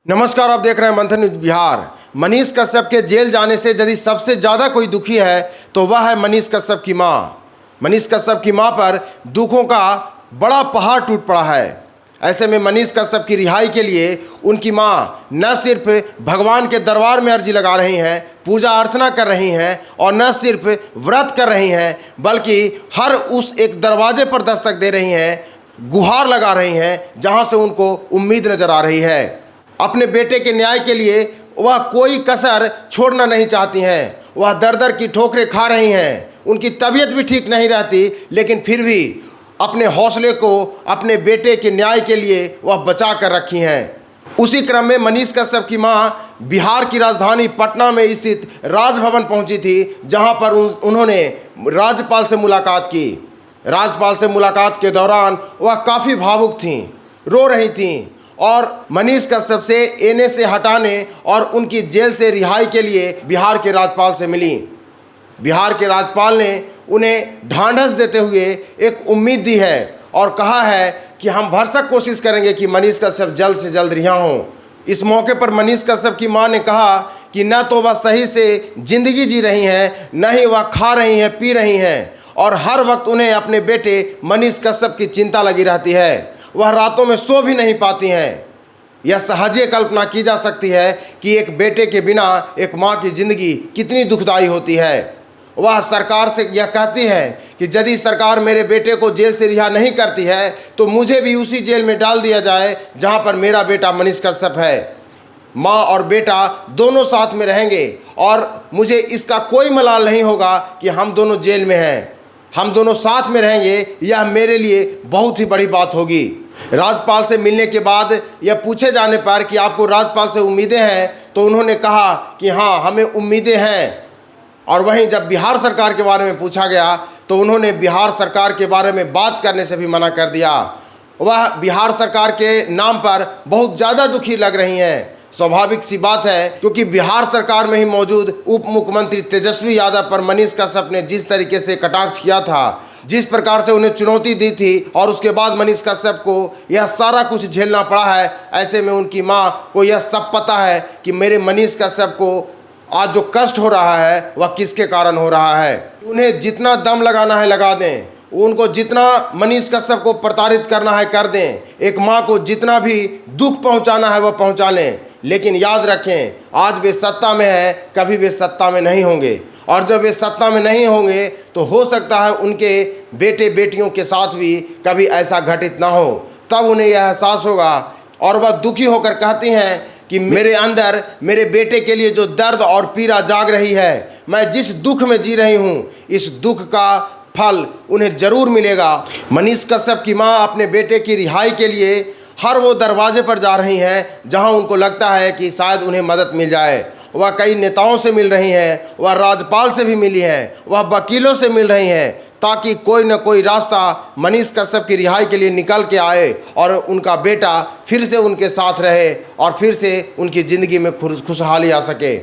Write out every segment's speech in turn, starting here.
नमस्कार, आप देख रहे हैं मंथन न्यूज बिहार। मनीष कश्यप के जेल जाने से यदि सबसे ज़्यादा कोई दुखी है तो वह है मनीष कश्यप की मां। मनीष कश्यप की मां पर दुखों का बड़ा पहाड़ टूट पड़ा है। ऐसे में मनीष कश्यप की रिहाई के लिए उनकी मां न सिर्फ भगवान के दरबार में अर्जी लगा रही हैं, पूजा अर्चना कर रही हैं और न सिर्फ व्रत कर रही हैं, बल्कि हर उस एक दरवाजे पर दस्तक दे रही हैं, गुहार लगा रही हैं जहां से उनको उम्मीद नज़र आ रही है। अपने बेटे के न्याय के लिए वह कोई कसर छोड़ना नहीं चाहती हैं। वह दर दर की ठोकरें खा रही हैं। उनकी तबीयत भी ठीक नहीं रहती, लेकिन फिर भी अपने हौसले को अपने बेटे के न्याय के लिए वह बचा कर रखी हैं। उसी क्रम में मनीष कश्यप की मां बिहार की राजधानी पटना में स्थित राजभवन पहुंची थी, जहां पर उन्होंने राज्यपाल से मुलाकात की। राज्यपाल से मुलाकात के दौरान वह काफ़ी भावुक थीं, रो रही थीं और मनीष कश्यप से एने से हटाने और उनकी जेल से रिहाई के लिए बिहार के राज्यपाल से मिली। बिहार के राज्यपाल ने उन्हें ढांढस देते हुए एक उम्मीद दी है और कहा है कि हम भरसक कोशिश करेंगे कि मनीष कश्यप जल्द से जल्द रिहा हों। इस मौके पर मनीष कश्यप की मां ने कहा कि न तो वह सही से ज़िंदगी जी रही हैं, न ही वह खा रही हैं, पी रही हैं और हर वक्त उन्हें अपने बेटे मनीष कश्यप की चिंता लगी रहती है। वह रातों में सो भी नहीं पाती हैं। यह सहजे कल्पना की जा सकती है कि एक बेटे के बिना एक माँ की ज़िंदगी कितनी दुखदाई होती है। वह सरकार से यह कहती है कि यदि सरकार मेरे बेटे को जेल से रिहा नहीं करती है तो मुझे भी उसी जेल में डाल दिया जाए जहां पर मेरा बेटा मनीष कश्यप है। माँ और बेटा दोनों साथ में रहेंगे और मुझे इसका कोई मलाल नहीं होगा कि हम दोनों जेल में हैं। हम दोनों साथ में रहेंगे, यह मेरे लिए बहुत ही बड़ी बात होगी। राज्यपाल से मिलने के बाद यह पूछे जाने पर कि आपको राज्यपाल से उम्मीदें हैं, तो उन्होंने कहा कि हाँ, हमें उम्मीदें हैं। और वहीं जब बिहार सरकार के बारे में पूछा गया तो उन्होंने बिहार सरकार के बारे में बात करने से भी मना कर दिया। वह बिहार सरकार के नाम पर बहुत ज़्यादा दुखी लग रही हैं। स्वाभाविक सी बात है, क्योंकि बिहार सरकार में ही मौजूद उप मुख्यमंत्री तेजस्वी यादव पर मनीष कश्यप ने जिस तरीके से कटाक्ष किया था, जिस प्रकार से उन्हें चुनौती दी थी और उसके बाद मनीष कश्यप को यह सारा कुछ झेलना पड़ा है। ऐसे में उनकी मां को यह सब पता है कि मेरे मनीष कश्यप को आज जो कष्ट हो रहा है वह किसके कारण हो रहा है। उन्हें जितना दम लगाना है लगा दें, उनको जितना मनीष कश्यप को प्रताड़ित करना है कर दें, एक माँ को जितना भी दुख पहुँचाना है वह पहुँचा लें। लेकिन याद रखें, आज वे सत्ता में है, कभी वे सत्ता में नहीं होंगे और जब वे सत्ता में नहीं होंगे तो हो सकता है उनके बेटे बेटियों के साथ भी कभी ऐसा घटित ना हो। तब उन्हें यह एहसास होगा और वह दुखी होकर कहती हैं कि मेरे अंदर मेरे बेटे के लिए जो दर्द और पीड़ा जाग रही है, मैं जिस दुख में जी रही हूँ, इस दुख का फल उन्हें ज़रूर मिलेगा। मनीष कश्यप की माँ अपने बेटे की रिहाई के लिए हर वो दरवाजे पर जा रही हैं जहां उनको लगता है कि शायद उन्हें मदद मिल जाए। वह कई नेताओं से मिल रही हैं, वह राज्यपाल से भी मिली हैं, वह वकीलों से मिल रही हैं, ताकि कोई न कोई रास्ता मनीष कश्यप की रिहाई के लिए निकल के आए और उनका बेटा फिर से उनके साथ रहे और फिर से उनकी ज़िंदगी में खुशहाली आ सके।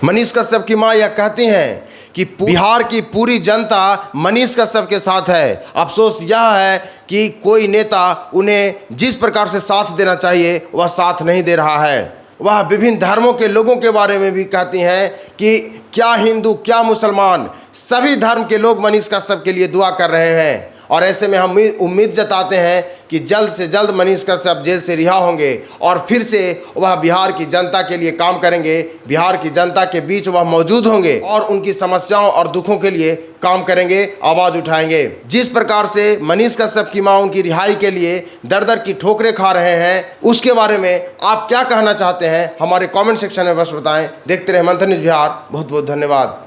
मनीष कश्यप की मां यह कहती हैं कि बिहार की पूरी जनता मनीष कश्यप के साथ है। अफसोस यह है कि कोई नेता उन्हें जिस प्रकार से साथ देना चाहिए वह साथ नहीं दे रहा है। वह विभिन्न धर्मों के लोगों के बारे में भी कहती हैं कि क्या हिंदू क्या मुसलमान, सभी धर्म के लोग मनीष कश्यप के लिए दुआ कर रहे हैं। और ऐसे में हम उम्मीद जताते हैं कि जल्द से जल्द मनीष कश्यप जेल से रिहा होंगे और फिर से वह बिहार की जनता के लिए काम करेंगे, बिहार की जनता के बीच वह मौजूद होंगे और उनकी समस्याओं और दुखों के लिए काम करेंगे, आवाज़ उठाएंगे। जिस प्रकार से मनीष कश्यप की मां उनकी रिहाई के लिए दर दर की ठोकरें खा रहे हैं, उसके बारे में आप क्या कहना चाहते हैं हमारे कॉमेंट सेक्शन में बस बताएं। देखते रहे मंथन न्यूज बिहार। बहुत बहुत धन्यवाद।